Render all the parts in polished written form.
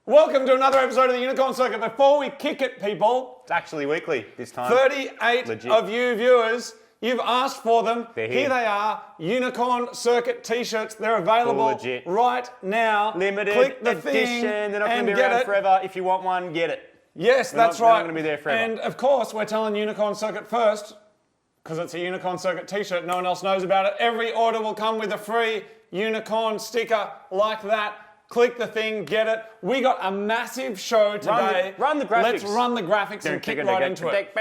Welcome to another episode of the Unicorn Circuit. Before we kick it, people, it's actually weekly this time. 38 Legit. of you viewers, you've asked for them. They're here. They are, Unicorn Circuit t-shirts. They're available right now. Limited Click the edition. thing They're not going and to be get around it. forever. If you want one, get it. Yes, that's They're right. not going to be there forever. And of course, we're telling Unicorn Circuit first, because it's a Unicorn Circuit t-shirt. No one else knows about it. Every order will come with a free Unicorn sticker like that. Click the thing, get it. We got a massive show today. Run the graphics. Let's run the graphics and kick right into it.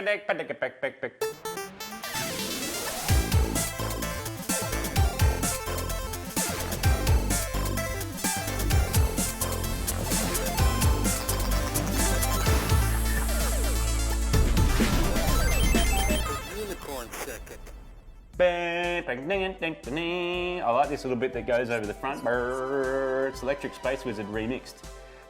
I like this little bit that goes over the front. It's Electric Space Wizard remixed.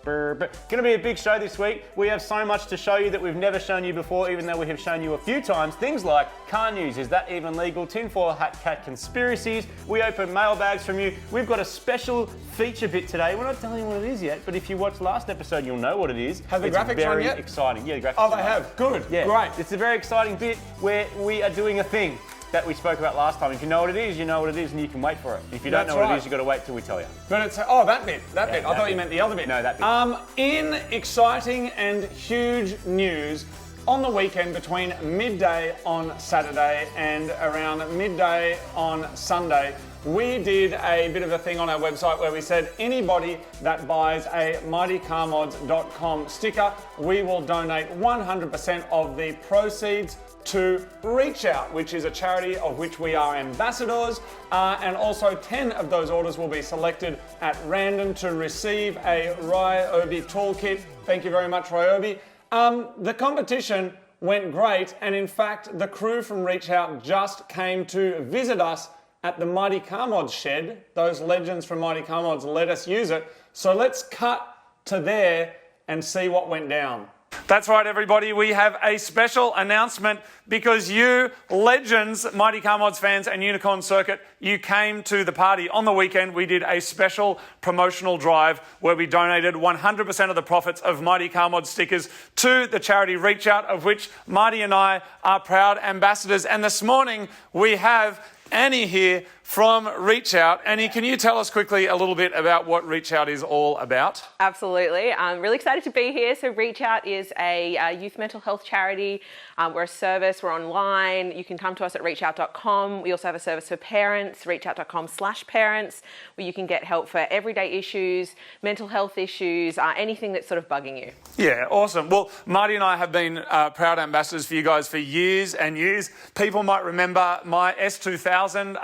Gonna be a big show this week. We have so much to show you that we've never shown you before, even though we have shown you a few times. Things like car news, is that even legal? Tinfoil hat cat conspiracies. We open mailbags from you. We've got a special feature bit today. We're not telling you what it is yet, but if you watched last episode, you'll know what it is. Have the graphics run yet? Exciting. Yeah, the graphics. Oh, they have. Good. Yeah. Great. It's a very exciting bit where we are doing a thing that we spoke about last time. If you know what it is, you know what it is, and you can wait for it. If you don't know what it is, you've got to wait till we tell you. But it's, that bit. I thought you meant the other bit. No, that bit. In exciting and huge news, on the weekend between midday on Saturday and around midday on Sunday, we did a bit of a thing on our website where we said anybody that buys a mytown sticker, we will donate 100% of the proceeds to ReachOut, which is a charity of which we are ambassadors, and also 10 of those orders will be selected at random to receive a Ryobi toolkit. Thank you very much, Ryobi. The competition went great, and in fact, the crew from ReachOut just came to visit us at the Mighty Car Mods shed. Those legends from Mighty Car Mods let us use it. So let's cut to there and see what went down. That's right, everybody. We have a special announcement because you legends, Mighty Car Mods fans and Unicorn Circuit, you came to the party. On the weekend, we did a special promotional drive where we donated 100% of the profits of Mighty Car Mods stickers to the charity ReachOut, of which Marty and I are proud ambassadors. And this morning, we have Annie here from ReachOut. Annie, can you tell us quickly a little bit about what ReachOut is all about? Absolutely. I'm really excited to be here. So ReachOut is a youth mental health charity. We're a service, we're online. You can come to us at reachout.com. We also have a service for parents, reachout.com/parents, where you can get help for everyday issues, mental health issues, anything that's sort of bugging you. Yeah, awesome. Well, Marty and I have been proud ambassadors for you guys for years and years. People might remember my S2000.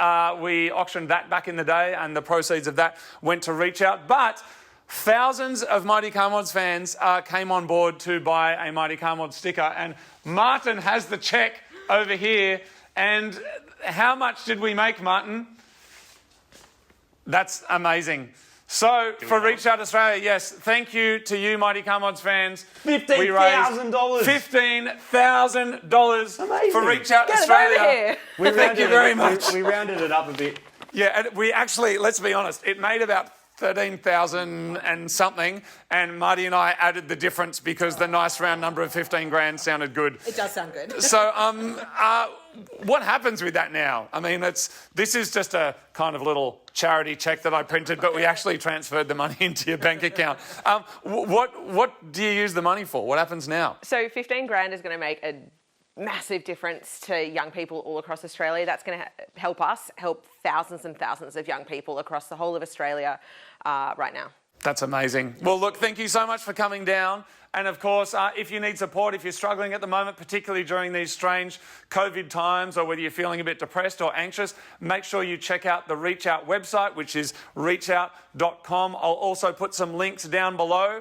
We auctioned that back in the day, and the proceeds of that went to ReachOut. But thousands of Mighty Car Mods fans came on board to buy a Mighty Car Mods sticker, and Martin has the check over here. And how much did we make, Martin? That's amazing. So for ReachOut Australia, yes, thank you to you, Mighty Car Mods fans. $15,000. $15,000 for ReachOut Get Australia. Thank you very much. We rounded it up a bit. Yeah, and we actually, let's be honest, it made about 13,000 and something, and Marty and I added the difference because the nice round number of 15 grand sounded good. It does sound good. So, what happens with that now? I mean, this is just a kind of little charity check that I printed, but we actually transferred the money into your bank account. What do you use the money for? What happens now? So 15 grand is going to make a massive difference to young people all across Australia. That's going to help us help thousands and thousands of young people across the whole of Australia right now. That's amazing. Well, look, thank you so much for coming down. And of course, if you need support, if you're struggling at the moment, particularly during these strange COVID times, or whether you're feeling a bit depressed or anxious, make sure you check out the ReachOut website, which is reachout.com. I'll also put some links down below.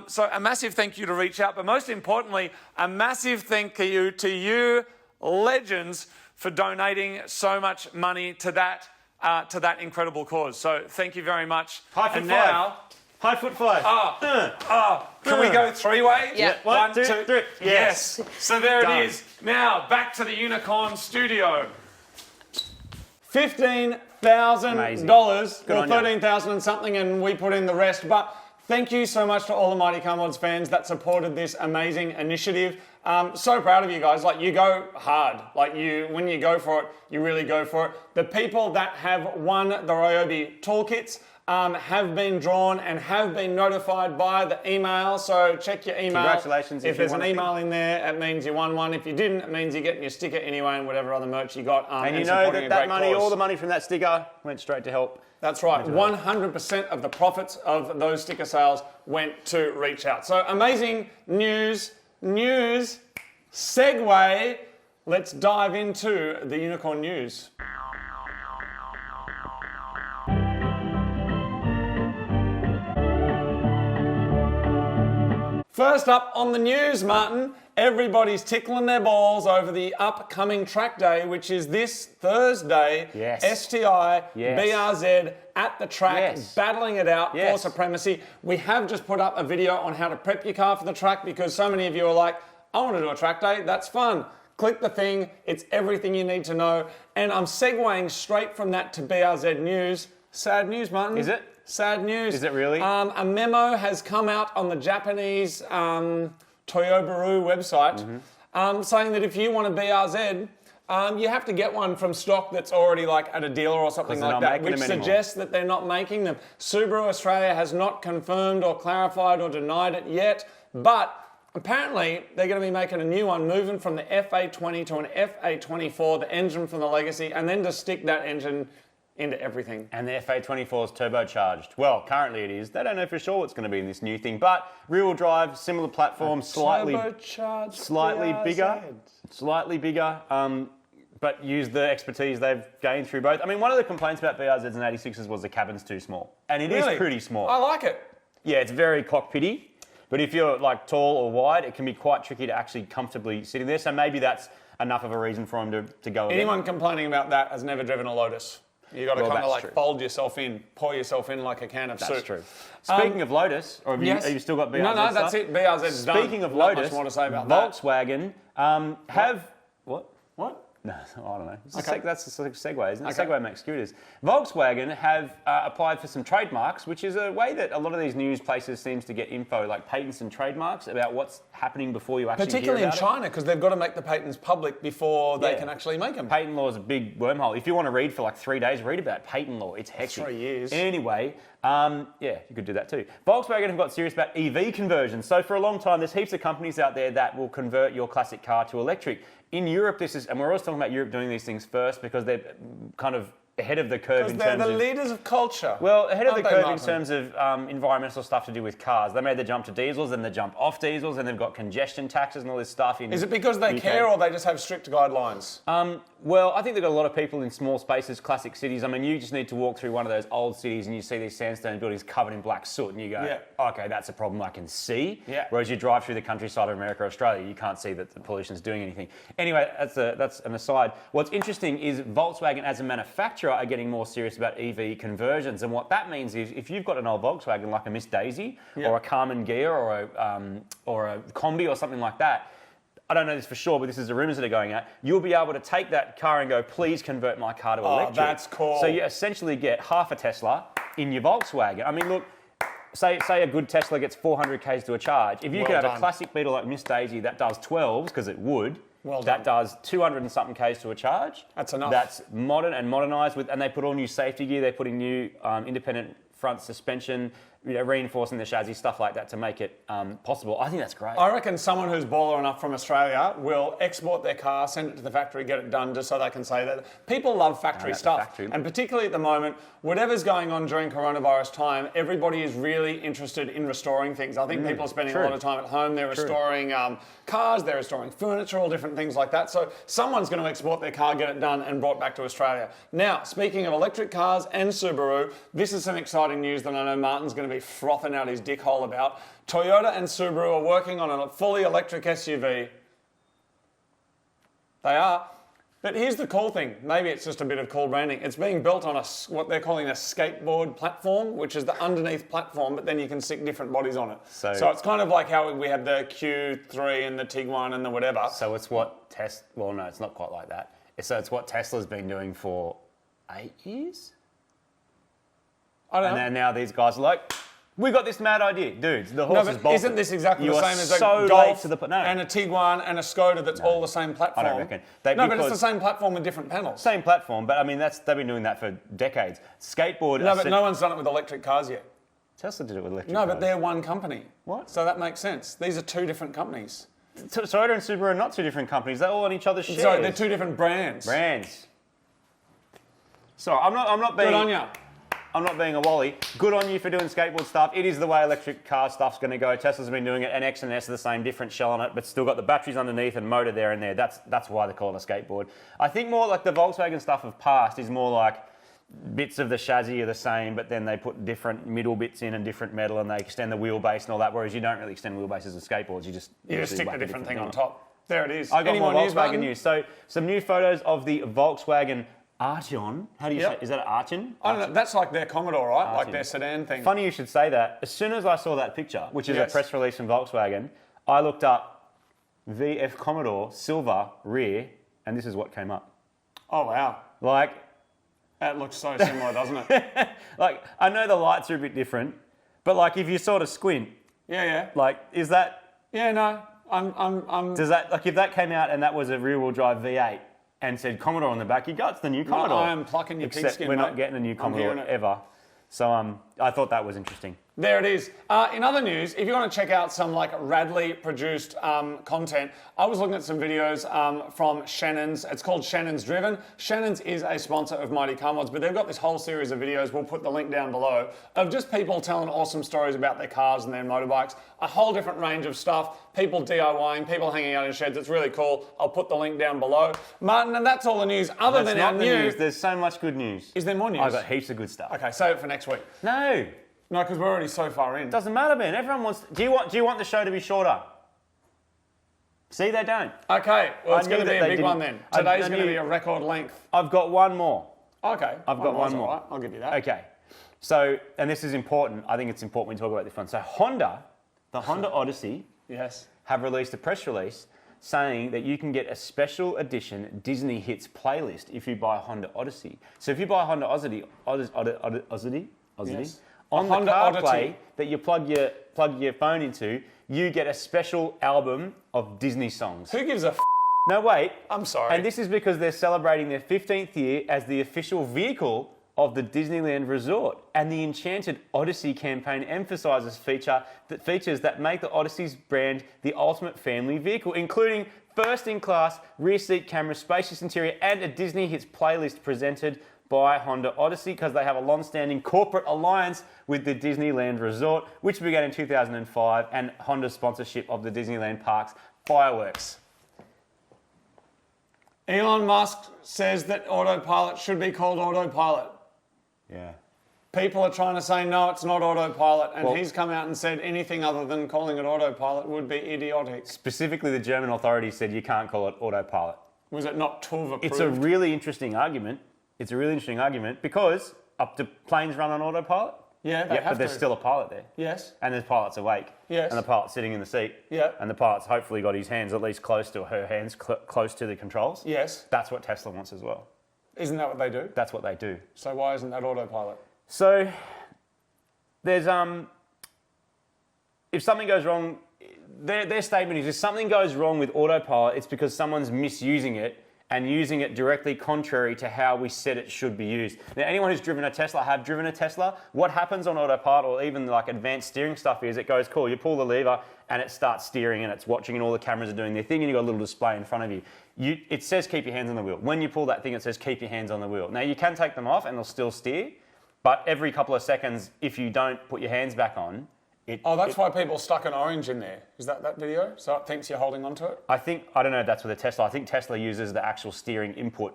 So a massive thank you to ReachOut, but most importantly, a massive thank you to you legends for donating so much money to that incredible cause. So thank you very much. High and now, High foot five. Can we go three-way? Yeah. One, One, two, two, three. Yes. So there Done. it is. Now, back to the Unicorn studio. $15,000 Good or on ya. 13,000 and something, and we put in the rest. But thank you so much to all the Mighty Car Mods fans that supported this amazing initiative. So proud of you guys. Like, you go hard. Like, when you go for it, you really go for it. The people that have won the Ryobi toolkits have been drawn and have been notified by the email. So check your email. Congratulations. If there's an email in there, it means you won one. If you didn't, it means you're getting your sticker anyway and whatever other merch you got. And you know that money, all the money from that sticker went straight to help. That's right. 100% of the profits of those sticker sales went to ReachOut. So amazing news, segue. Let's dive into the Unicorn news. First up on the news, Martin, everybody's tickling their balls over the upcoming track day, which is this Thursday. Yes. STI, Yes. BRZ at the track, Yes. battling it out for Yes. supremacy. We have just put up a video on how to prep your car for the track because so many of you are like, I want to do a track day, that's fun. Click the thing, it's everything you need to know. And I'm segueing straight from that to BRZ news. Sad news, Martin. Is it? Sad news. Is it really? A memo has come out on the Japanese Toyobaru website saying that if you want a BRZ, you have to get one from stock that's already like at a dealer or something they're like not that, making which them anymore. suggests that they're not making them. Subaru Australia has not confirmed or clarified or denied it yet, but apparently they're going to be making a new one, moving from the FA20 to an FA24, the engine from the Legacy, and then to stick that engine into everything. And the FA24 is turbocharged. Well, currently it is. They don't know for sure what's going to be in this new thing, but rear-wheel drive, similar platform, slightly bigger, but use the expertise they've gained through both. I mean, one of the complaints about BRZs and 86s was the cabin's too small, and it is pretty small. I like it. Yeah, it's very cockpity, but if you're like tall or wide, it can be quite tricky to actually comfortably sit in there. So maybe that's enough of a reason for him to go. Anyone complaining about that has never driven a Lotus. You got to kind of like true. fold yourself in, pour yourself in like a can of soup. That's true. Speaking of Lotus, or have you still got BRZ No, stuff? that's it. BRZ's done. Speaking of Not Lotus, much more to say about that. Volkswagen have what? What? No, I don't know. Okay. That's a segue, isn't it? Okay. Segway makes scooters. Volkswagen have applied for some trademarks, which is a way that a lot of these news places seems to get info, like patents and trademarks, about what's happening before you actually Particularly hear in about China, because they've got to make the patents public before they Yeah. can actually make them. Patent law is a big wormhole. If you want to read for like 3 days, read about patent law. It's hectic. 3 years. Anyway, yeah, you could do that too. Volkswagen have got serious about EV conversion. So for a long time, there's heaps of companies out there that will convert your classic car to electric. In Europe, this is, and we're always talking about Europe doing these things first because they're kind of ahead of the curve in Because they're terms the of... leaders of culture. Well, ahead of the Aren't they, curve in Martin? terms of environmental stuff to do with cars. They made the jump to diesels, then the jump off diesels, and they've got congestion taxes and all this stuff in Is it because they UK. care or they just have strict guidelines? Well, I think they've got a lot of people in small spaces, classic cities. I mean, you just need to walk through one of those old cities and you see these sandstone buildings covered in black soot and you go, Yeah. okay, that's a problem I can see. Yeah. Whereas you drive through the countryside of America or Australia, you can't see that the pollution's doing anything. Anyway, that's an aside. What's interesting is Volkswagen as a manufacturer are getting more serious about EV conversions. And what that means is if you've got an old Volkswagen like a Miss Daisy or a Carmen Ghia or a Combi or something like that, I don't know this for sure, but this is the rumours that are going out. You'll be able to take that car and go, please convert my car to electric. That's cool. So you essentially get half a Tesla in your Volkswagen. I mean, look, say a good Tesla gets 400 k's to a charge. If you Well could have done. a classic Beetle like Miss Daisy that does 12s, because it would, Well that done. does 200 and something k's to a charge. That's enough. That's modern and modernised, and they put all new safety gear. They're putting new independent front suspension, reinforcing the chassis, stuff like that to make it possible. I think that's great. I reckon someone who's baller enough from Australia will export their car, send it to the factory, get it done, just so they can say that. People love factory that's stuff. the factory. And particularly at the moment, whatever's going on during coronavirus time, everybody is really interested in restoring things. I think people are spending a true. lot of time at home. They're restoring cars, they're restoring furniture, all different things like that. So someone's going to export their car, get it done, and brought back to Australia. Now, speaking of electric cars and Subaru, this is some exciting news that I know Martin's going to be frothing out his dick hole about. Toyota and Subaru are working on a fully electric SUV. They are. But here's the cool thing. Maybe it's just a bit of cool branding. It's being built on what they're calling a skateboard platform, which is the underneath platform, but then you can stick different bodies on it. So it's kind of like how we had the Q3 and the Tiguan and the whatever. So it's what well, no, it's not quite like that. So it's what Tesla's been doing for 8 years? I don't know. And then now these guys are like, we got this mad idea. Dudes, the horse is bolted. Isn't this exactly the same as a so Golf late to the and a Tiguan and a Skoda that's all the same platform? I don't reckon. But it's the same platform with different panels. Same platform, but I mean, they've been doing that for decades. Skateboard... No, but no one's done it with electric cars yet. Tesla did it with electric cars. No, but they're one company. What? So that makes sense. These are two different companies. Toyota and Subaru are not two different companies. They're all on each other's shares. Sorry, they're two different brands. Sorry, I'm not being... Good on ya. I'm not being a wally. Good on you for doing skateboard stuff. It is the way electric car stuff's going to go. Tesla's been doing it, and X and S are the same, different shell on it, but still got the batteries underneath and motor there and there. That's why they call it a skateboard. I think more like the Volkswagen stuff of past is more like bits of the chassis are the same, but then they put different middle bits in and different metal, and they extend the wheelbase and all that. Whereas you don't really extend wheelbases with skateboards. You just stick a different thing on top. There it is. I got more Volkswagen news. So some new photos of the Volkswagen Arteon. How do you say? Is that an Arteon? I don't know. That's like their Commodore, right? Arteon. Like their sedan thing. Funny you should say that. As soon as I saw that picture, which is a press release from Volkswagen, I looked up VF Commodore silver rear, and this is what came up. Oh wow! Like that looks so similar, doesn't it? Like I know the lights are a bit different, but like if you sort of squint, like is that? Yeah, no. I'm. Does that like if that came out and that was a rear-wheel drive V8? And said Commodore on the back, you go, it's the new Commodore. No, I'm plucking your pigskin, we're not getting a new Commodore ever. So I thought that was interesting. There it is. In other news, if you want to check out some like Radley produced content, I was looking at some videos from Shannons. It's called Shannons Driven. Shannons is a sponsor of Mighty Car Mods, but they've got this whole series of videos, we'll put the link down below, of just people telling awesome stories about their cars and their motorbikes. A whole different range of stuff, people DIYing, people hanging out in sheds. It's really cool. I'll put the link down below. Martin, and that's all the news other than our news. There's so much good news. Is there more news? I've got heaps of good stuff. Okay, save it for next week. No. No, because we're already so far in. Doesn't matter, man. Everyone wants... Do you want the show to be shorter? See, they don't. Okay, well, it's going to be a big one then. Today's going to be a record length. I've got one more. Okay. I've got one more. Right. I'll give you that. Okay. So, and this is important. I think it's important when we talk about this one. So Honda, the Honda Odyssey, have released a press release saying that you can get a special edition Disney Hits playlist if you buy a Honda Odyssey. So if you buy a Honda Odyssey Yes. on the CarPlay that you plug your phone into, you get a special album of Disney songs. Who gives a f***? No, wait. I'm sorry. And this is because they're celebrating their 15th year as the official vehicle of the Disneyland Resort. And the Enchanted Odyssey campaign emphasises features that make the Odyssey's brand the ultimate family vehicle, including first-in-class rear seat camera, spacious interior, and a Disney Hits playlist presented by Honda Odyssey, because they have a long-standing corporate alliance with the Disneyland Resort, which began in 2005, and Honda's sponsorship of the Disneyland Parks fireworks. Elon Musk says that autopilot should be called autopilot. Yeah. People are trying to say, no, it's not autopilot, and he's come out and said anything other than calling it autopilot would be idiotic. Specifically, the German authorities said you can't call it autopilot. Was it not TÜV approved? It's a really interesting argument. Because up to planes run on autopilot. Yeah, they have but there's to. still a pilot there. Yes. And there's pilot's awake. Yes. And the pilot's sitting in the seat. Yeah. And the pilot's hopefully got his hands at least close to her hands, close to the controls. Yes. That's what Tesla wants as well. Isn't that what they do? That's what they do. So why isn't that autopilot? So there's if something goes wrong, their statement is if something goes wrong with autopilot, it's because someone's misusing it and using it directly contrary to how we said it should be used. Now, anyone who's driven a Tesla, what happens on autopilot or even like advanced steering stuff is it goes, cool, you pull the lever and it starts steering and it's watching and all the cameras are doing their thing and you've got a little display in front of you. It says keep your hands on the wheel. When you pull that thing, it says keep your hands on the wheel. Now, you can take them off and they'll still steer, but every couple of seconds, if you don't put your hands back on, that's why people stuck an orange in there. Is that video? So it thinks you're holding onto it? I don't know if that's with a Tesla. I think Tesla uses the actual steering input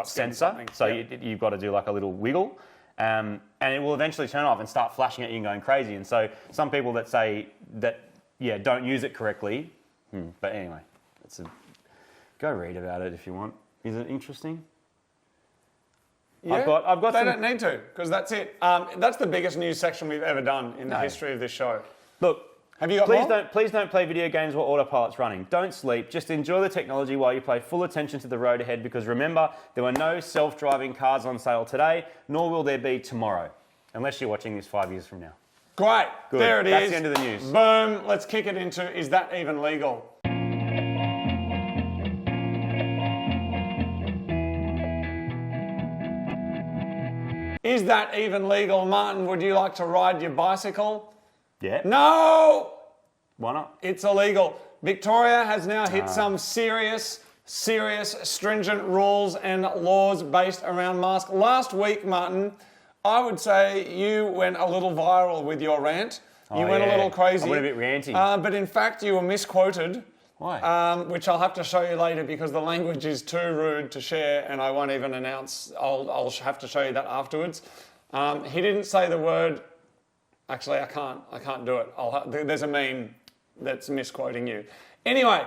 sensor. So you've got to do like a little wiggle. And it will eventually turn off and start flashing at you and going crazy. And so some people that say that, don't use it correctly. But anyway, Go read about it if you want. Is it interesting? Yeah, I've got they some... don't need to, because that's it. That's the biggest news section we've ever done in the history of this show. Look, have you got more? Please don't play video games while autopilot's running. Don't sleep. Just enjoy the technology while you pay full attention to the road ahead, because remember, there were no self-driving cars on sale today, nor will there be tomorrow, unless you're watching this 5 years from now. Great. Good. There it is. That's the end of the news. Boom. Let's kick it into, is that even legal? Is that even legal? Martin, would you like to ride your bicycle? Yeah. No! Why not? It's illegal. Victoria has now hit some serious, stringent rules and laws based around masks. Last week, Martin, I would say you went a little viral with your rant. You went a little crazy. I went a bit ranty. But in fact, you were misquoted. Why? Which I'll have to show you later because the language is too rude to share and I won't even announce. I'll have to show you that afterwards. He didn't say the word. Actually, I can't do it. There's a meme that's misquoting you. Anyway,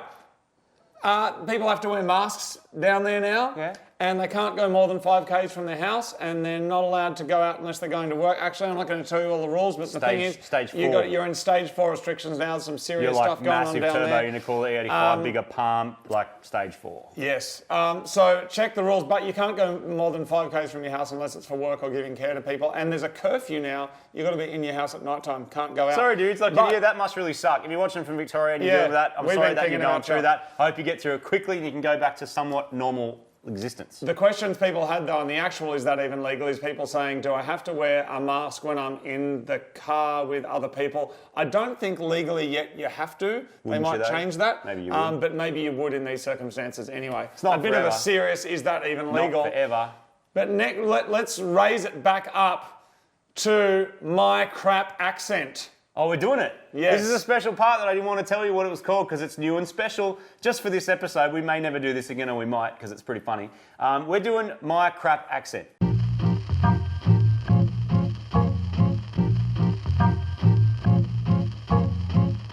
people have to wear masks down there now, and they can't go more than 5 k's from their house, and they're not allowed to go out unless they're going to work. Actually, I'm not going to tell you all the rules, but the thing is, stage 4. you're in stage 4 restrictions now. There's some serious You're like stuff going on down massive there. turbo unicorn, EP85, bigger palm, like stage 4. Yes. So check the rules, but you can't go more than 5 k's from your house unless it's for work or giving care to people. And there's a curfew now. You've got to be in your house at night time. Can't go out. Sorry, dudes. Like, that must really suck. If you're watching from Victoria and you're dealing with that, I'm sorry that you're going through that. I hope you get through it quickly and you can go back to somewhat normal existence. The questions people had though, and the actual is that even legal, is people saying, do I have to wear a mask when I'm in the car with other people? I don't think legally yet you have to. They might change that. Maybe you would. But maybe you would in these circumstances anyway. It's not a bit of a serious, is that even legal? Not forever. But let's raise it back up to my crap accent. Oh, we're doing it. Yes. This is a special part that I didn't want to tell you what it was called because it's new and special. Just for this episode, we may never do this again, or we might because it's pretty funny. We're doing my crap accent.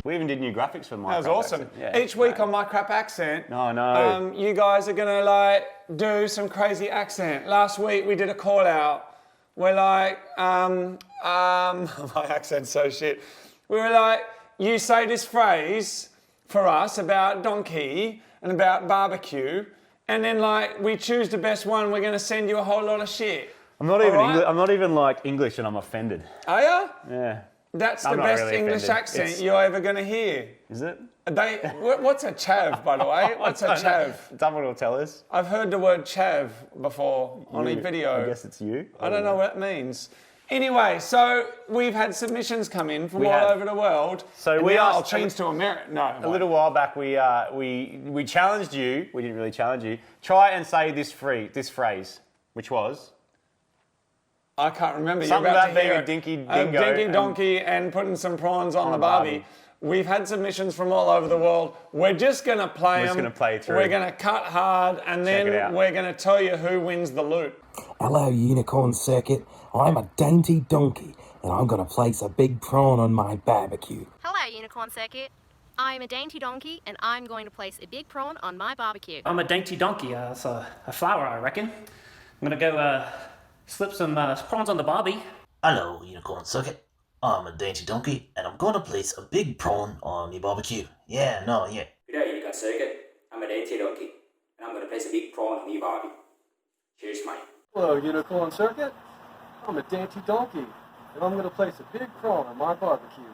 We even did new graphics for my crap accent. That was awesome. Yeah, each week on my crap accent, no. You guys are going to do some crazy accent. Last week we did a call out. We're like, my accent's so shit. We were like, you say this phrase for us about donkey and about barbecue, and then we choose the best one, we're going to send you a whole lot of shit. I'm not even English. I'm not even English, and I'm offended. Are you? Yeah. That's the best really English offended. Accent you're ever going to hear. Is it? What's a chav, by the way? What's a chav? Someone will tell us. I've heard the word chav before on a video. I guess it's you. I don't know what it means. Anyway, so we've had submissions come in from all over the world. So I'll change to America. No. A little while back, we challenged you. We didn't really challenge you. Try and say this phrase, which was. I can't remember. Something about being a dinky dingo. A dinky donkey and putting some prawns on the barbie. We've had submissions from all over the world. We're just going to play them. We're just going to play through. We're going to cut hard, and then we're going to tell you who wins the loot. Hello, Unicorn Circuit. I'm a dainty donkey, and I'm going to place a big prawn on my barbecue. Hello, Unicorn Circuit. I'm a dainty donkey, and I'm going to place a big prawn on my barbecue. I'm a dainty donkey. It's a flower, I reckon. I'm going to go slip some prawns on the barbie. Hello, Unicorn Circuit. I'm a dainty donkey, and I'm going to place a big prawn on the barbecue. Yeah. G'day, Unicorn Circuit. I'm a dainty donkey, and I'm going to place a big prawn on the barbie. Cheers, mate. Hello, Unicorn Circuit. I'm a dainty donkey, and I'm going to place a big prawn on my barbecue.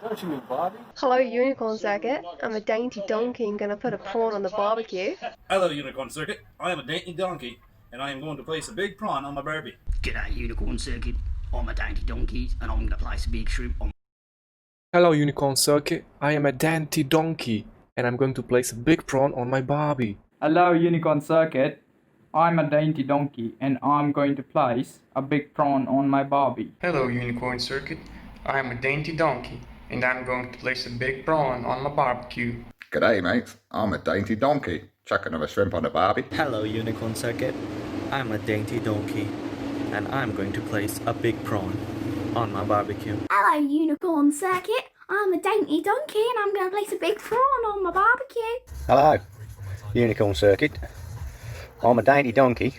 Don't you mean Bobby? Hello, Unicorn Circuit. I'm a dainty donkey and going to put a prawn on the barbecue. Hello, Unicorn Circuit. I am a dainty donkey, and I am going to place a big prawn on my barbie. G'day, Unicorn Circuit. I'm a dainty donkey, and I'm going to place a big shrimp on. Hello, Unicorn Circuit. I am a dainty donkey, and I'm going to place a big prawn on my barbie. Hello, Unicorn Circuit. I'm a dainty donkey, and I'm going to place a big prawn on my barbie. Hello, Unicorn Circuit. I am a dainty donkey, and I'm going to place a big prawn on my barbecue. G'day, mates. I'm a dainty donkey. Chuck another shrimp on the barbie. Hello, Unicorn Circuit. I'm a dainty donkey, and I'm going to place a big prawn on my barbecue. Hello, Unicorn Circuit. I'm a dainty donkey, and I'm going to place a big prawn on my barbecue. Hello. Unicorn Circuit. I'm a dainty donkey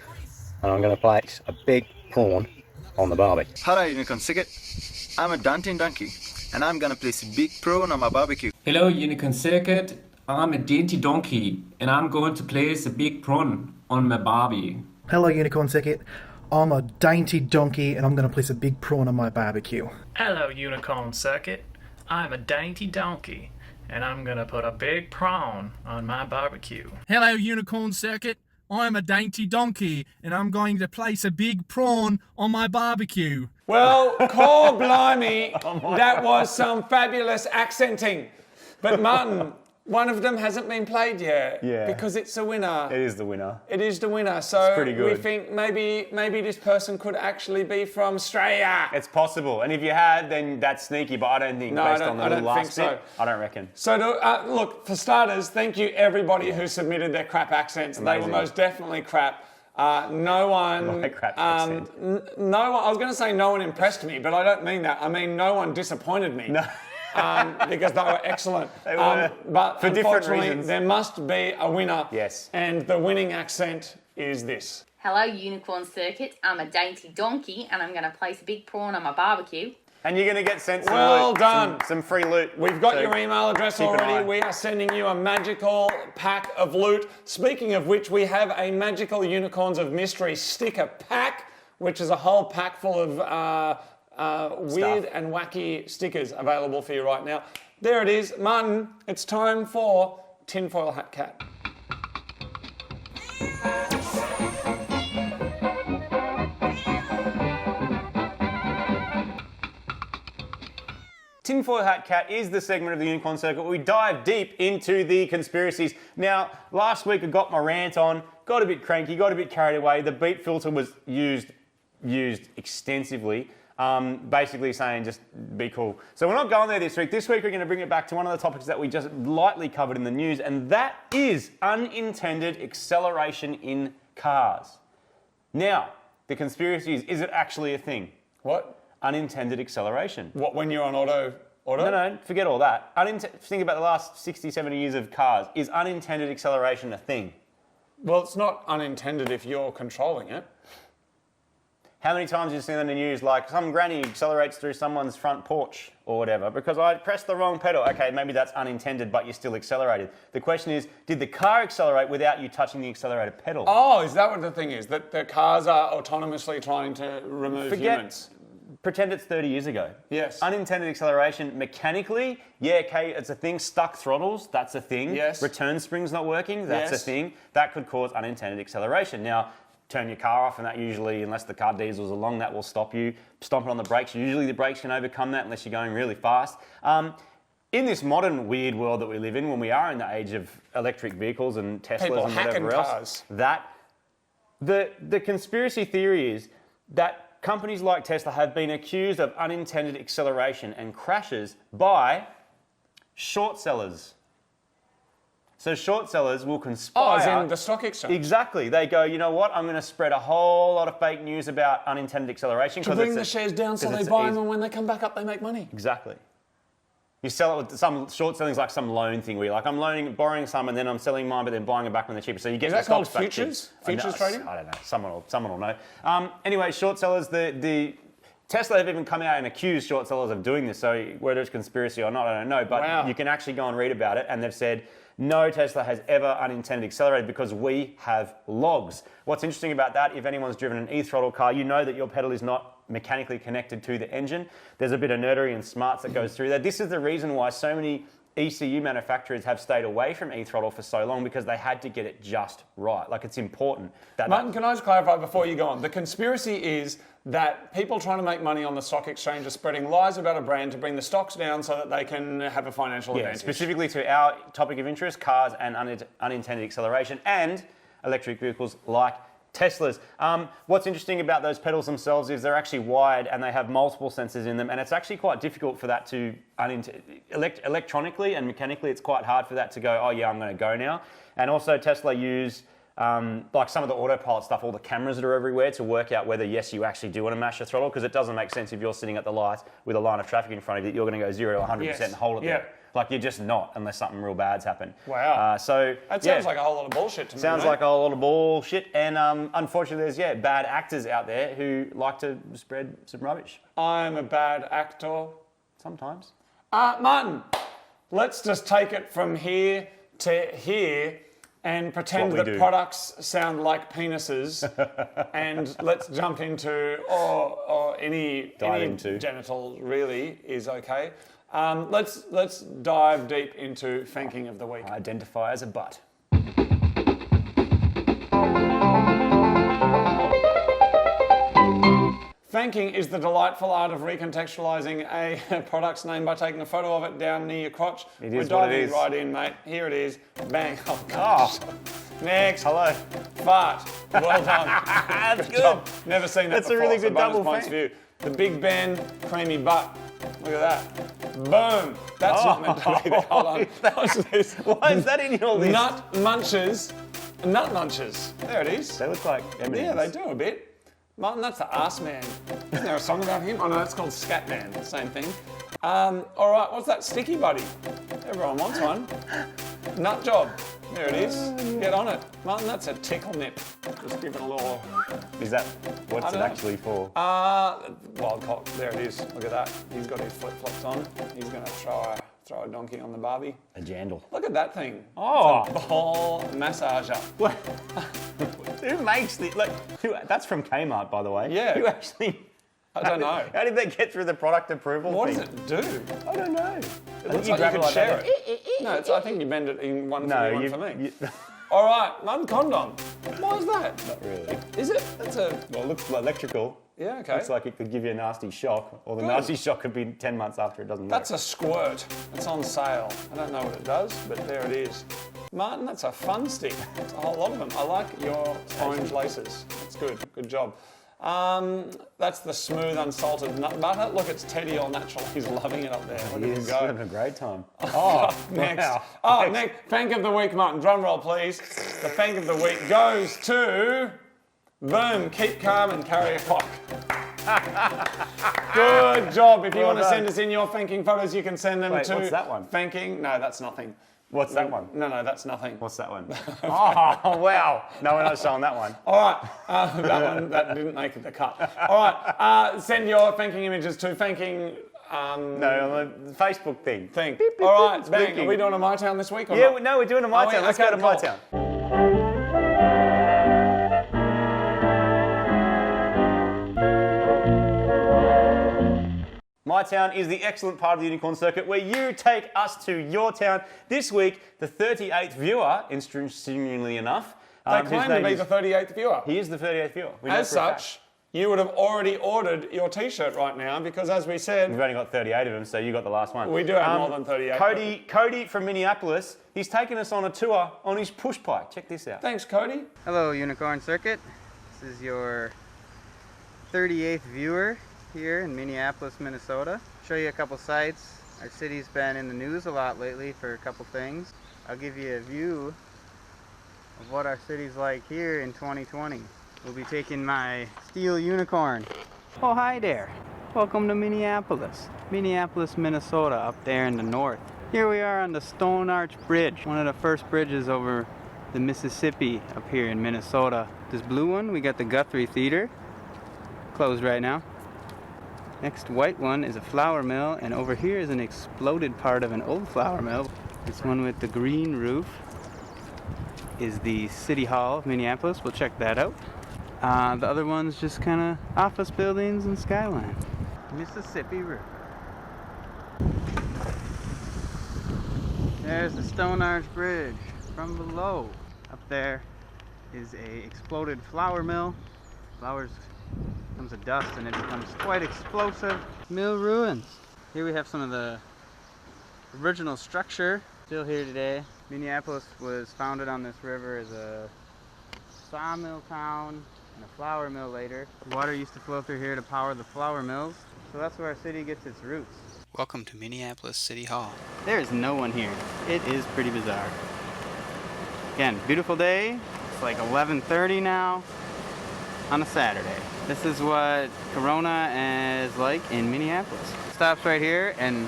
and I'm going to place a big prawn on the barbie. Hello Unicorn Circuit, I'm a dainty donkey and I'm going to place a big prawn on my barbecue. Hello Unicorn Circuit, I'm a dainty donkey and I'm going to place a big prawn on my barbie. Hello Unicorn Circuit, I'm a dainty donkey and I'm going to place a big prawn on my barbecue. Hello Unicorn Circuit, I'm a dainty donkey and I'm going to put a big prawn on my barbecue. Hello Unicorn Circuit, I'm a dainty donkey and I'm going to place a big prawn on my barbecue. Well, call blimey, that was some fabulous accenting. But Martin, one of them hasn't been played yet. Yeah. Because it's a winner. It is the winner. It is the winner. So It's pretty good. we think maybe this person could actually be from Australia. It's possible. And if you had, then that's sneaky, but I don't think based on the little last bit, I don't reckon. So look, for starters, thank you everybody who submitted their crap accents. Amazing. They were most definitely crap. No one. My crap accent. No one. I was going to say no one impressed me, but I don't mean that. I mean no one disappointed me. No. Because they were excellent. They were, but for different unfortunately, reasons. there must be a winner. Yes. And the winning accent is this. Hello, Unicorn Circuit. I'm a dainty donkey and I'm going to place a big prawn on my barbecue. And you're going to get sent some Well loot, done. Some free loot. We've got So your email address keep an eye. already. We are sending you a magical pack of loot. Speaking of which, we have a Magical Unicorns of Mystery sticker pack, which is a whole pack full of weird and wacky stickers available for you right now. There it is. Martin, it's time for Tinfoil Hat Cat. Tinfoil Hat Cat is the segment of the Unicorn Circuit where we dive deep into the conspiracies. Now, last week I got my rant on, got a bit cranky, got a bit carried away. The beat filter was used extensively, basically saying just be cool. So we're not going there this week. This week we're going to bring it back to one of the topics that we just lightly covered in the news, and that is unintended acceleration in cars. Now, the conspiracy is it actually a thing? What? Unintended acceleration. What, when you're on auto? No, forget all that. Think about the last 60, 70 years of cars. Is unintended acceleration a thing? Well, it's not unintended if you're controlling it. How many times have you seen on the news, like some granny accelerates through someone's front porch or whatever because I pressed the wrong pedal? Okay, maybe that's unintended, but you still accelerated. The question is, did the car accelerate without you touching the accelerator pedal? Oh, is that what the thing is? That the cars are autonomously trying to remove humans? Pretend it's 30 years ago. Yes. Unintended acceleration mechanically, yeah, okay, it's a thing. Stuck throttles, that's a thing. Yes. Return springs not working, that's Yes. a thing. That could cause unintended acceleration. Now, turn your car off and that usually, unless the car diesel's along, that will stop you. Stomp it on the brakes. Usually the brakes can overcome that unless you're going really fast. In this modern weird world that we live in, when we are in the age of electric vehicles and Teslas People and hacking whatever else, cars. the conspiracy theory is that companies like Tesla have been accused of unintended acceleration and crashes by short sellers. So short sellers will conspire. Oh, as in the stock exchange. Exactly. They go, you know what, I'm going to spread a whole lot of fake news about unintended acceleration. To bring the shares down so they buy them, and when they come back up, they make money. Exactly. You sell it with some short selling's like some loan thing where you're like, I'm borrowing some and then I'm selling mine, but then buying it back when they're cheaper. So you get Is the that called stocks back cheap. futures? Futures trading? I don't know. Someone will know. Anyway, short sellers, the Tesla have even come out and accused short sellers of doing this. So whether it's conspiracy or not, I don't know. But you can actually go and read about it, and they've said no Tesla has ever unintended accelerated because we have logs. What's interesting about that, if anyone's driven an e-throttle car, you know that your pedal is not mechanically connected to the engine. There's a bit of nerdery and smarts that goes through there. This is the reason why so many ECU manufacturers have stayed away from e-throttle for so long, because they had to get it just right. Like, it's important. Martin, can I just clarify before you go on? The conspiracy is that people trying to make money on the stock exchange are spreading lies about a brand to bring the stocks down so that they can have a financial advantage. Specifically to our topic of interest, cars and unintended acceleration and electric vehicles like Teslas. What's interesting about those pedals themselves is they're actually wired and they have multiple sensors in them, and it's actually quite difficult for that to electronically and mechanically. It's quite hard for that to go, oh yeah, I'm going to go now. And also Tesla use like some of the autopilot stuff, all the cameras that are everywhere, to work out whether yes, you actually do want to mash the throttle, because it doesn't make sense if you're sitting at the light with a line of traffic in front of you that you're going to go 0 to 100% and hold it there. Like you're just not, unless something real bad's happened. Wow. So that sounds like a whole lot of bullshit to me. Sounds like a whole lot of bullshit, and unfortunately, there's bad actors out there who like to spread some rubbish. I'm a bad actor. Sometimes. Martin, let's just take it from here to here and pretend that products sound like penises, and let's jump into or any genital really is okay. Let's dive deep into Fanking of the Week. Identify as a butt. Fanking is the delightful art of recontextualizing a product's name by taking a photo of it down near your crotch. We're diving right in, mate. Here it is. Bang. Oh, gosh. Next. Hello. Fart. Well done. That's good. Job. Never seen that That's before. a really good double points fang. for you. The Big Ben creamy butt. Look at that. Boom. That's not meant to be the colour. What's this? Why is that in your list? Nut munches. Nut munches. There it is. They look like M&Ms. Yeah, they do a bit. Martin, that's the Arse Man. Isn't there a song about him? Oh no, that's called Scat Man. Same thing. All right, what's that sticky buddy? Everyone wants one. Nut job. There it is. Get on it. Martin, that's a tickle nip. Just give it a little... Is that... What's it actually for? Wild cock. There it is. Look at that. He's got his flip-flops on. He's going to throw a donkey on the Barbie. A jandal. Look at that thing. Oh! It's a ball massager. What? Who makes the... Like, that's from Kmart, by the way. Yeah. Who actually... I don't know. How did they get through the product approval What thing? does it do? I don't know. It looks like you could share it. No, I think you bend it in one for you, one for me. All right, one condom. Why is that? Not really. Is it? That's a... Well, it looks electrical. Yeah, okay. Looks like it could give you a nasty shock, or the nasty shock could be 10 months after it doesn't work. That's a squirt. It's on sale. I don't know what it does, but there it is. Martin, that's a fun stick. It's a whole lot of them. I like your orange laces. That's good. Good job. That's the smooth, unsalted nut butter. Look, it's Teddy all natural. He's loving it up there. Look at him go. Having a great time. Oh, next. Wow. Oh, next. Fank of the week, Martin. Drum roll, please. The Fank of the week goes to... Boom. Keep calm and carry a cock. Good job. If you want to send us in your fanking photos, you can send them to... what's that one? Fanking. No, that's nothing. What's that one? No, that's nothing. What's that one? Oh, wow. No, we're not showing that one. All right. That didn't make the cut. All right. Send your fanking images to fanking... no, on the Facebook thing. All right, bang. Are we doing a MyTown this week or yeah, not? no, we're doing a MyTown. Let's go to MyTown. MyTown is the excellent part of the Unicorn Circuit where you take us to your town. This week, the 38th viewer, interestingly enough. They claim to be the 38th viewer. He is the 38th viewer. As such, you would have already ordered your T-shirt right now because, as we said... We've only got 38 of them, so you got the last one. We do have more than 38. Cody from Minneapolis, he's taken us on a tour on his push bike. Check this out. Thanks, Cody. Hello, Unicorn Circuit. This is your 38th viewer here in Minneapolis, Minnesota. Show you a couple sites. Our city's been in the news a lot lately for a couple things. I'll give you a view of what our city's like here in 2020. We'll be taking my steel unicorn. Oh, hi there. Welcome to Minneapolis. Minneapolis, Minnesota, up there in the north. Here we are on the Stone Arch Bridge, one of the first bridges over the Mississippi up here in Minnesota. This blue one, we got the Guthrie Theater, closed right now. Next white one is a flour mill, and over here is an exploded part of an old flour mill. This one with the green roof is the City Hall of Minneapolis. We'll check that out. The other one's just kind of office buildings and skyline. Mississippi River. There's the Stone Arch Bridge from below. Up there is a exploded flour mill. Flours comes a dust and it becomes quite explosive. Mill ruins. Here we have some of the original structure still here today. Minneapolis was founded on this river as a sawmill town and a flour mill later. The water used to flow through here to power the flour mills. So that's where our city gets its roots. Welcome to Minneapolis City Hall. There is no one here. It is pretty bizarre. Again, beautiful day. It's like 11:30 now on a Saturday. This is what Corona is like in Minneapolis. Stops right here and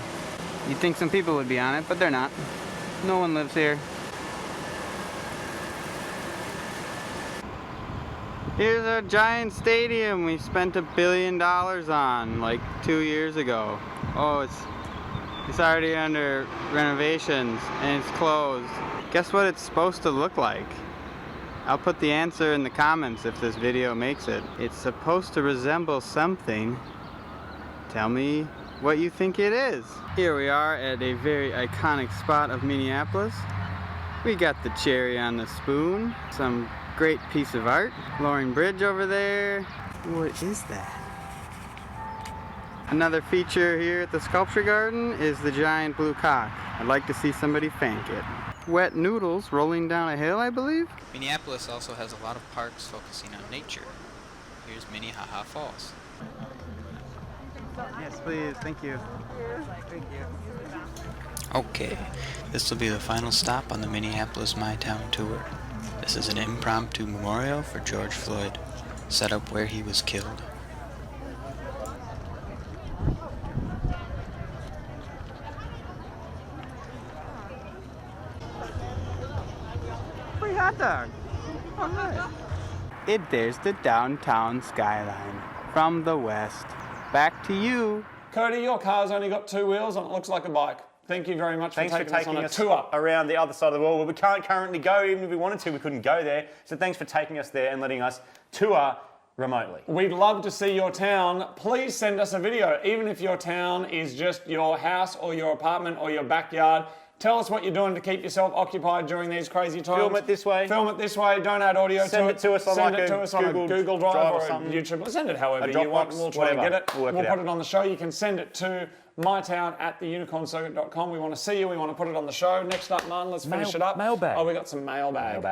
You'd think some people would be on it, but they're not. No one lives here. Here's a giant stadium we spent $1 billion on like 2 years ago. Oh, it's already under renovations and it's closed. Guess what it's supposed to look like? I'll put the answer in the comments if this video makes it. It's supposed to resemble something. Tell me what you think it is. Here we are at a very iconic spot of Minneapolis. We got the cherry on the spoon, some great piece of art. Loring Bridge over there. What is that? Another feature here at the Sculpture Garden is the giant blue cock. I'd like to see somebody fank it. Wet noodles rolling down a hill, I believe? Minneapolis also has a lot of parks focusing on nature. Here's Minnehaha Falls. Yes, please. Thank you. Thank you. Okay, this will be the final stop on the Minneapolis MyTown tour. This is an impromptu memorial for George Floyd, set up where he was killed. Free hot dog. All right. There's the downtown skyline from the west. Back to you. Cody, your car's only got 2 wheels and it looks like a bike. Thank you very much for taking us on a tour around the other side of the world. Well, we can't currently go, even if we wanted to, we couldn't go there. So thanks for taking us there and letting us tour remotely. We'd love to see your town. Please send us a video, even if your town is just your house or your apartment or your backyard. Tell us what you're doing to keep yourself occupied during these crazy times. Film it this way. Film it this way. Don't add audio to it. Send it to us on Send like it to us on a Google Drive or a something. YouTube. Send it however A you want. Dropbox, We'll try to get it. We'll put it on the show. You can send it to mytown@theunicorncircuit.com. We want to see you. We want to put it on the show. Next up, Martin, let's finish it up. Mailbag. Oh, we got some mailbag.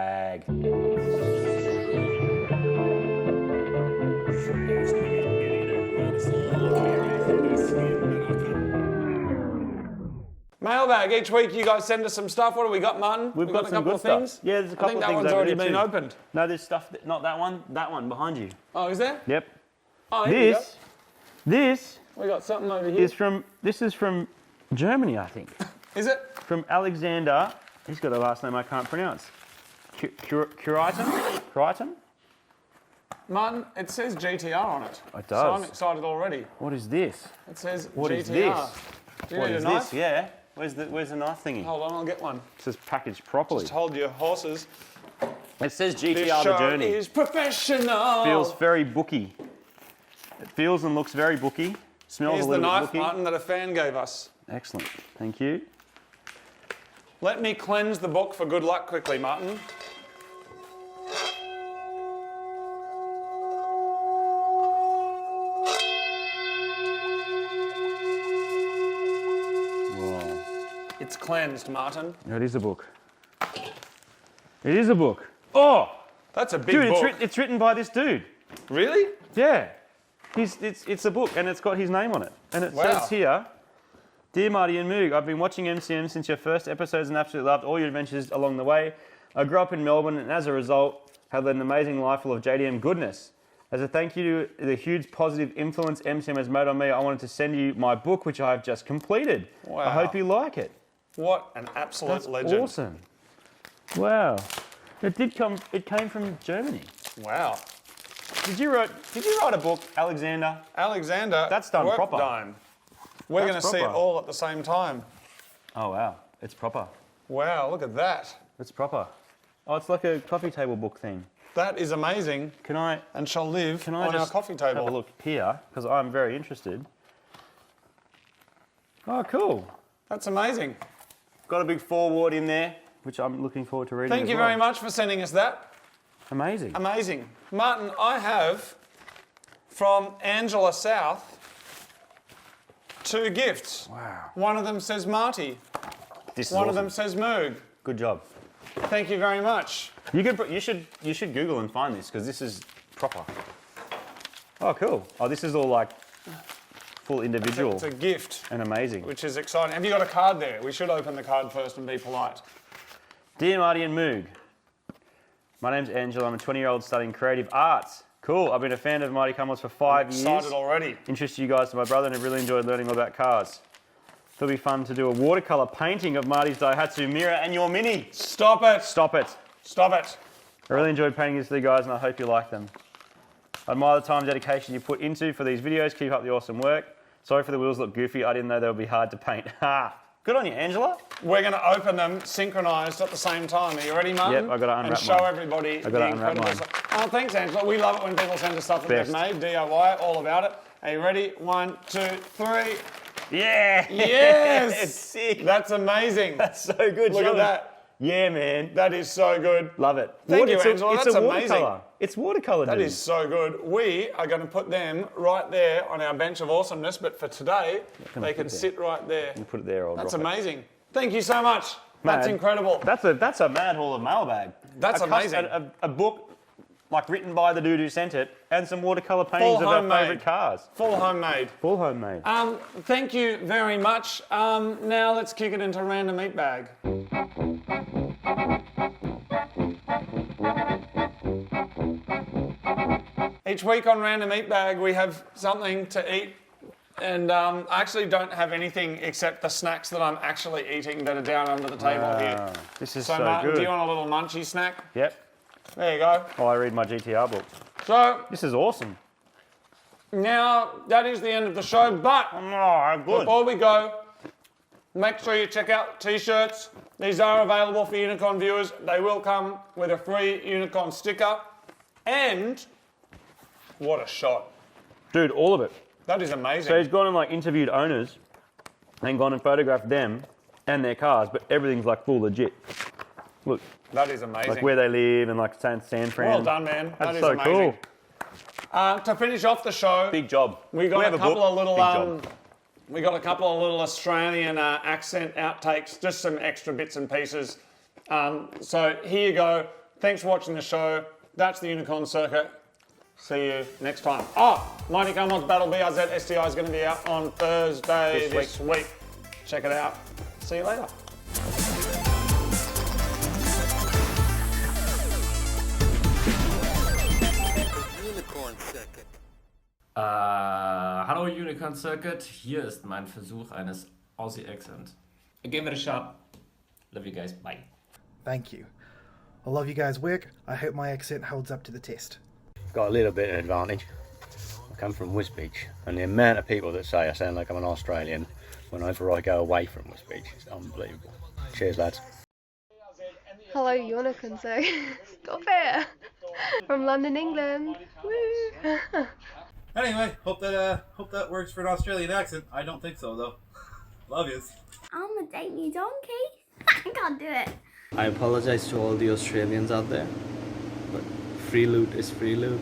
Mailbag. Each week you guys send us some stuff. What do we got, Martin? We've got a some couple good of things. stuff. Yeah, there's a couple I think of that things one's over already there been too. opened. No, there's stuff, not that one behind you. Oh, is there? Yep. Oh, here This we got something over here. This is from Germany, I think. Is it? From Alexander. He's got a last name I can't pronounce. Curitum? Martin, it says GTR on it. It does. So I'm excited already. What is this? It says What GTR. is this? Do you What need is a knife? this? Yeah. Where's the knife thingy? Hold on, I'll get one. It says packaged properly. Just hold your horses. It says GTR This The show Journey. is professional. Feels very booky. It feels and looks very booky. Smells Here's a the little knife, bit booky. Martin, that a fan gave us. Excellent. Thank you. Let me cleanse the book for good luck quickly, Martin. Whoa. It's cleansed, Martin. It is a book. It is a book. Oh! That's a big book. Dude, it's written by this dude. Really? Yeah. It's a book and it's got his name on it. And it Wow. says here, Dear Marty and Moog, I've been watching MCM since your first episodes and absolutely loved all your adventures along the way. I grew up in Melbourne and as a result had led an amazing life full of JDM goodness. As a thank you to the huge positive influence MCM has made on me, I wanted to send you my book, which I have just completed. Wow. I hope you like it. What an absolute That's legend. awesome. Wow. It came from Germany. Wow. Did you write a book, Alexander? Alexander. That's done proper. Dime. We're going to That's see it proper. all at the same time. Oh wow, it's proper. Wow, look at that. It's proper. Oh, it's like a coffee table book thing. That is amazing. Can I? And shall live Can I on our just coffee table. have a look here because I'm very interested. Oh, cool. That's amazing. Got a big foreword in there, which I'm looking forward to reading. Thank as you well. very much for sending us that. Amazing. Amazing. Martin, I have from Angela South 2 gifts. Wow. One of them says Marty. This is One of awesome. them says Moog. Good job. Thank you very much. You should Google and find this because this is proper. Oh, cool. Oh, this is all like full individual. It's a gift. And amazing. Which is exciting. Have you got a card there? We should open the card first and be polite. Dear Marty and Moog, my name's Angela. I'm a 20-year-old studying creative arts. Cool. I've been a fan of Mighty Cumulus for 5 years. Excited already. Introduced you guys to my brother and have really enjoyed learning all about cars. It'll be fun to do a watercolour painting of Marty's Daihatsu mirror and your Mini. Stop it. Stop it. Stop it. I really enjoyed painting these for you guys and I hope you like them. I admire the time and dedication you put into for these videos. Keep up the awesome work. Sorry for the wheels look goofy. I didn't know they would be hard to paint. Ha! Good on you, Angela. We're going to open them synchronised at the same time. Are you ready, Martin? Yep, I've got to unwrap and show mine. everybody I've got the to unwrap incredible mine. stuff. Oh, thanks, Angela. We love it when people send us stuff that they've made. DIY, all about it. Are you ready? 1, 2, 3. Yeah! Yes! It's sick. That's amazing. That's so good. Look at that. Yeah, man. That is so good. Love it. Thank you, It's Angela. It's That's a amazing. watercolour. It's watercolour, That dude. is so good. We are going to put them right there on our bench of awesomeness, but for today, they can sit right there. You put it there. I'll That's drop it. amazing. Thank you so much. That's Mad. incredible. That's a mad haul of mailbag. That's amazing. A book, like written by the dude who sent it, and some watercolour paintings of our favourite cars. Full homemade. Full homemade. Thank you very much. Now let's kick it into random meat bag. Each week on Random Eat Bag, we have something to eat. And I actually don't have anything except the snacks that I'm actually eating that are down under the table here. This is So, so Martin, good. do you want a little munchy snack? Yep. There you go. Oh, I read my GTR book. So, This is awesome. now that is the end of the show, but good. before we go, make sure you check out t-shirts. These are available for Unicorn viewers. They will come with a free Unicorn sticker. And what a shot. Dude, all of it. That is amazing. So he's gone and like interviewed owners and gone and photographed them and their cars, but everything's like full legit. Look. That is amazing. Like where they live and like San Fran. Well done, man. That's That is so amazing. cool. To finish off the show, Big job. we got have a couple book. of little Big job. we got a couple of little Australian accent outtakes, just some extra bits and pieces. So here you go. Thanks for watching the show. That's the Unicorn Circuit. See you next time. Oh, Mighty Carmon's Battle BRZ STI is going to be out on Thursday this week. Check it out. See you later. Hallo Unicorn Circuit, hier ist mein Versuch eines Aussie Accent. I gave it a shot. Love you guys, bye. Thank you. I love you guys' work. I hope my accent holds up to the test. Got a little bit of advantage. I come from Wisbech, and the amount of people that say I sound like I'm an Australian whenever I go away from Wisbech is unbelievable. Cheers, lads. Hello, Unicorn Circuit. Stop it! From London, England. Woo! Anyway, hope that works for an Australian accent. I don't think so though. Love yous. I'm a dainty donkey. I can't do it. I apologize to all the Australians out there, but free loot is free loot.